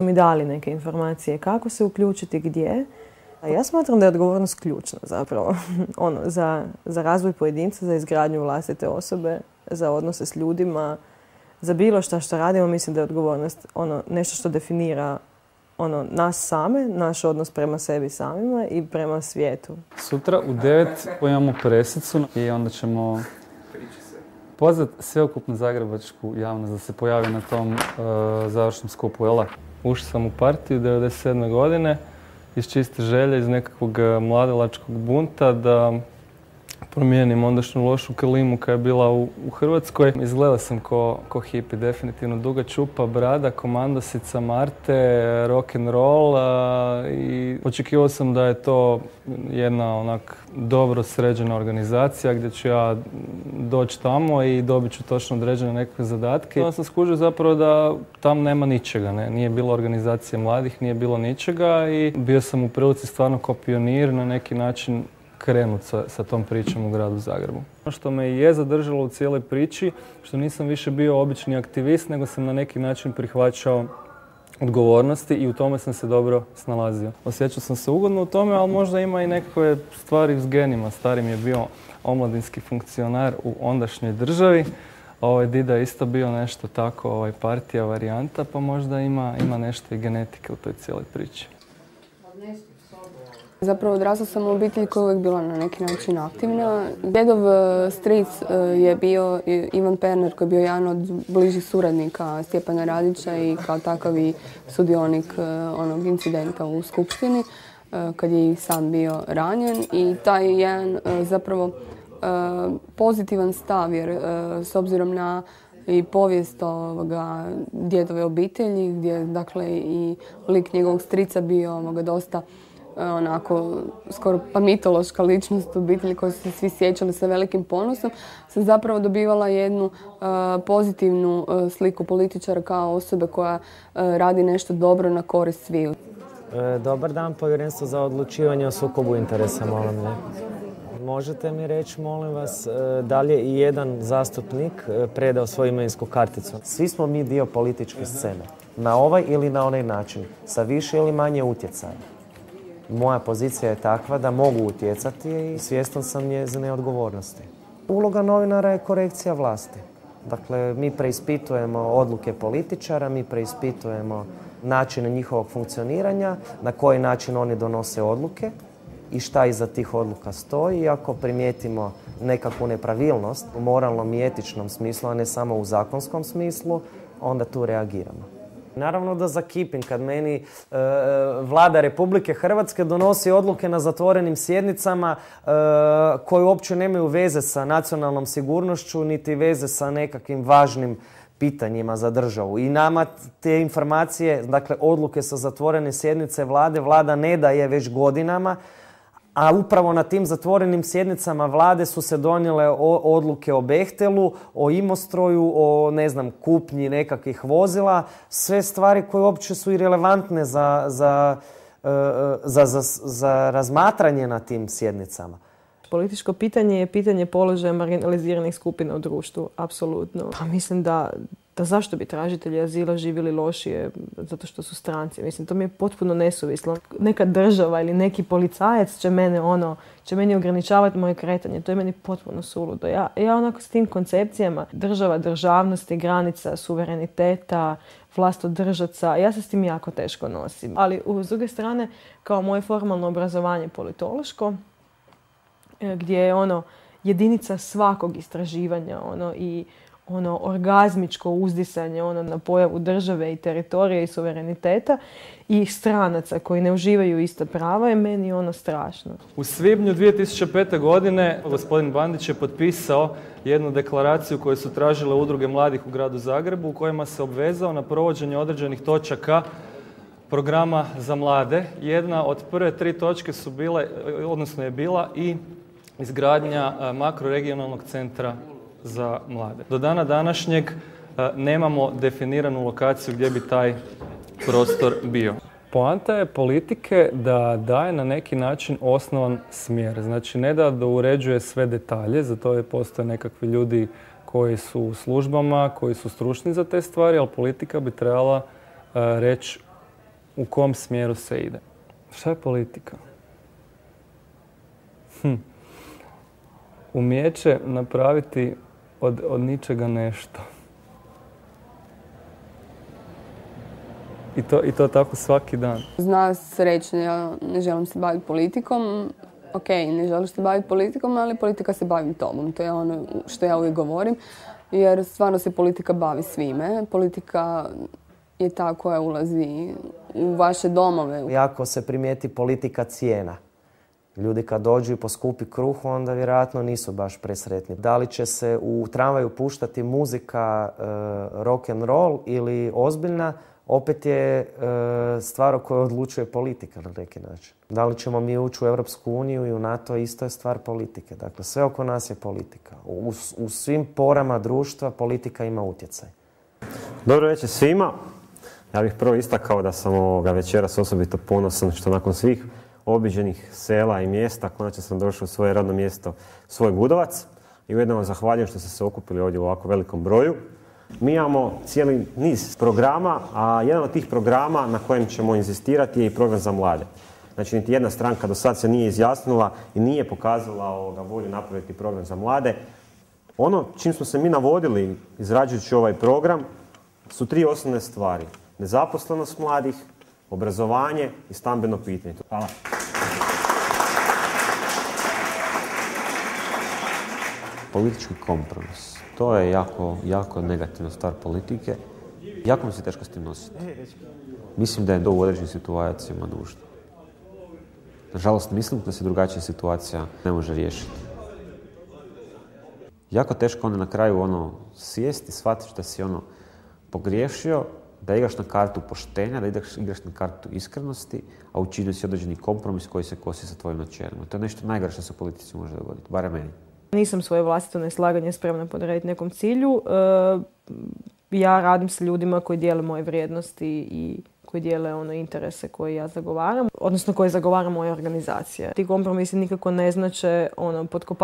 Mi dali neke informacije kako se uključiti, gdje. A ja smatram da je odgovornost ključna zapravo za razvoj pojedinca, za izgradnju vlastite osobe, za odnose s ljudima, za bilo što radimo. Mislim da je odgovornost nešto što definira nas same, naš odnos prema sebi samima i prema svijetu. Sutra u 9 imamo presicu i onda ćemo pozvati sveukupnu zagrebačku javnost da se pojavi na tom završnom skupu. Ušao sam u partiju 1997. godine iz čiste želje, iz nekakvog mladalačkog bunta da promijenim ondašnju lošu klimu koja je bila u Hrvatskoj. Izgledao sam ko hipi, definitivno. Duga čupa, brada, komandosica, Marte, rock'n'roll i očekivao sam da je to jedna onak dobro sređena organizacija gdje ću ja doći tamo i dobit ću točno određene nekakve zadatke. Onda sam skužio zapravo da tam nema ničega, ne? Nije bilo organizacije mladih, nije bilo ničega i bio sam u prilici stvarno kao pionir na neki način krenuti sa tom pričom u gradu Zagrebu. Ono što me je zadržalo u cijeloj priči, što nisam više bio obični aktivist, nego sam na neki način prihvaćao odgovornosti i u tome sam se dobro snalazio. Osjećao sam se ugodno u tome, ali možda ima i nekakve stvari s genima. Stari mi je bio omladinski funkcionar u ondašnjoj državi. Dida je isto bio nešto tako, partija varijanta, pa možda ima nešto i genetike u toj cijeloj priči. Zapravo odrasla sam u obitelji koja je uvijek bila na neki način aktivna. Djedov stric je bio Ivan Pernar koji je bio jedan od bližih suradnika Stjepana Radića i kao takav i sudionik onog incidenta u skupštini kad je i sam bio ranjen. I taj je jedan zapravo pozitivan stav jer s obzirom na i povijest djedove obitelji gdje dakle i lik njegovog strica bio dosta onako skoro pa mitološka ličnost u obitelji koju su se svi sjećali sa velikim ponosom, sam zapravo dobivala jednu pozitivnu sliku političara kao osobe koja radi nešto dobro na korist sviju. Dobar dan, Povjerenstvo za odlučivanje o sukobu interesa, molim me. Možete mi reći, molim vas, da li je i jedan zastupnik predao svoju imovinsku karticu? Svi smo mi dio političke scene, na ovaj ili na onaj način, sa više ili manje utjecaja. Moja pozicija je takva da mogu utjecati i svjestan sam njezine odgovornosti. Uloga novinara je korekcija vlasti. Dakle, mi preispitujemo odluke političara, mi preispitujemo načine njihovog funkcioniranja, na koji način oni donose odluke i šta iza tih odluka stoji. I ako primijetimo nekakvu nepravilnost u moralnom i etičnom smislu, a ne samo u zakonskom smislu, onda tu reagiramo. Naravno da zakipim kad meni Vlada Republike Hrvatske donosi odluke na zatvorenim sjednicama koje uopće nemaju veze sa nacionalnom sigurnošću niti veze sa nekakvim važnim pitanjima za državu. I nama te informacije, dakle odluke sa zatvorene sjednice Vlada ne daje već godinama, a upravo na tim zatvorenim sjednicama Vlade su se donijele odluke o Bechtelu, o Imostroju, o kupnji nekakvih vozila, sve stvari koje uopće su i relevantne za razmatranje na tim sjednicama. Političko pitanje je pitanje položaja marginaliziranih skupina u društvu, apsolutno. Pa mislim da zašto bi tražitelji azila živjeli lošije zato što su stranci. Mislim, to mi je potpuno nesuvislo. Neka država ili neki policajac će meni ograničavati moje kretanje. To je meni potpuno suludo. Ja onako s tim koncepcijama država, državnosti, granica, suvereniteta, vlastodržaca, ja se s tim jako teško nosim. Ali s druge strane, kao moje formalno obrazovanje politološko, gdje je jedinica svakog istraživanja i orgazmičko uzdisanje na pojavu države i teritorija i suvereniteta i stranaca koji ne uživaju ista prava je meni strašno. U svibnju 2005. godine gospodin Bandić je potpisao jednu deklaraciju koju su tražile udruge mladih u gradu Zagrebu u kojima se obvezao na provođenje određenih točaka programa za mlade. Jedna od prve 3 točke su bile, odnosno je bila i izgradnja makroregionalnog centra za mlade. Do dana današnjeg nemamo definiranu lokaciju gdje bi taj prostor bio. Poanta je politike da daje na neki način osnovan smjer. Znači ne da uređuje sve detalje, zato postoje nekakvi ljudi koji su u službama, koji su stručni za te stvari, ali politika bi trebala reći u kom smjeru se ide. Šta je politika? Umijeće napraviti od ničega nešto. I to tako svaki dan. Zna se reći, ja ne želim se baviti politikom. Ok, ne želiš se baviti politikom, ali politika se bavi tobom. To je ono što ja uvijek govorim. Jer stvarno se politika bavi svime. Politika je ta koja ulazi u vaše domove. Jako se primijeti politika cijena. Ljudi kad dođu i poskupi kruh, onda vjerojatno nisu baš presretni. Da li će se u tramvaju puštati muzika rock and roll ili ozbiljna, opet je stvar o kojoj odlučuje politika na neki način. Da li ćemo mi ući u Europsku uniju i u NATO, isto je stvar politike. Dakle, sve oko nas je politika. U svim porama društva politika ima utjecaj. Dobro večer svima. Ja bih prvo istakao da sam večeras osobito ponosan što nakon svih obiđenih sela i mjesta konačno sam došao u svoje radno mjesto Svoj Gudovac. I ujedno vam zahvaljujem što ste se okupili ovdje u ovako velikom broju. Mi imamo cijeli niz programa, a jedan od tih programa na kojem ćemo inzistirati je i program za mlade. Znači, niti jedna stranka do sad se nije izjasnila i nije pokazala volju napraviti program za mlade. Ono čim smo se mi navodili izrađujući ovaj program su 3 osnovne stvari. Nezaposlenost mladih, obrazovanje i stambeno pitanje. Hvala. Politički kompromis. To je jako negativna stvar politike. Jako mi se teško s tim nositi. Mislim da je to u određenim situacijama nužno. Nažalost, mislim da se drugačija situacija ne može riješiti. Jako teško onda na kraju sjesti, shvatiti da si pogriješio, da igraš na kartu poštenja, da igraš na kartu iskrenosti, a učinio si određeni kompromis koji se kosi sa tvojim načelima. To je nešto najgore što se u politici može dogoditi, barem meni. Nisam svoje vlastito neslaganje spremna podrediti nekom cilju. Ja radim sa ljudima koji dijele moje vrijednosti i koji dijele interese koje ja zagovaram, odnosno koje zagovara moja organizacija. Ti kompromisi nikako ne znače potkopavati